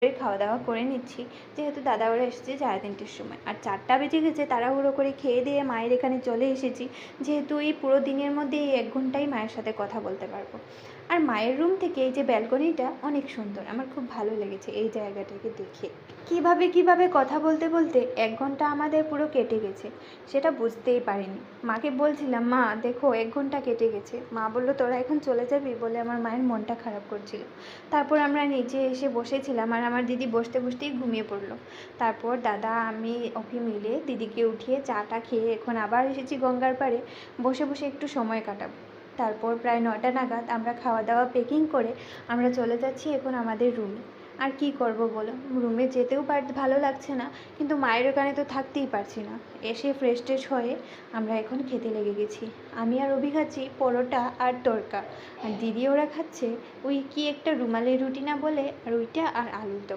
খাওয়া দাওয়া করে নিচ্ছি, যেহেতু দাদা ওরা এসেছে 3:30-র সময়, আর 4টা বেজে গেছে। তাড়াহুড়ো করে খেয়ে দিয়ে মায়ের এখানে চলে এসেছি, যেহেতু এই পুরো দিনের মধ্যে এই 1 ঘন্টাই মায়ের সাথে কথা বলতে পারবো। আর মায়ের রুম থেকে এই যে ব্যালকনিটা অনেক সুন্দর, আমার খুব ভালো লেগেছে এই জায়গাটাকে দেখে। কিভাবে কথা বলতে বলতে 1 ঘন্টা আমাদের পুরো কেটে গেছে, সেটা বুঝতেই পারিনি। মাকে বলছিলাম, মা দেখো 1 ঘন্টা কেটে গেছে। মা বললো, তোরা এখন চলে যাবি? বলে আমার মায়ের মনটা খারাপ করছিল। তারপর আমরা নিচে এসে বসেছিলাম, আর আমার দিদি বসতে বসতেই ঘুমিয়ে পড়লো। তারপর দাদা, আমি, অভি মিলে দিদিকে উঠিয়ে চাটা খেয়ে এখন আবার এসেছি গঙ্গার পাড়ে, বসে বসে একটু সময় কাটাবো। তারপর প্রায় 9টা নাগাদ আমরা খাওয়া দাওয়া প্যাকিং করে আমরা চলে যাচ্ছি এখন আমাদের রুমে। আর কি করব বলো, রুমে যেতেও ভালো লাগছে না, কিন্তু মায়ের ওখানে তো থাকতেই পারছি না। এসে ফ্রেশ ট্রেশ হয়ে আমরা এখন খেতে লেগে গেছি। আমি আর অভি খাচ্ছি পরোটা আর তড়কা, আর দিদি ওরা খাচ্ছে ওই কি একটা রুমালি রুটি না বলে, আর ওইটা আর আলুর দম।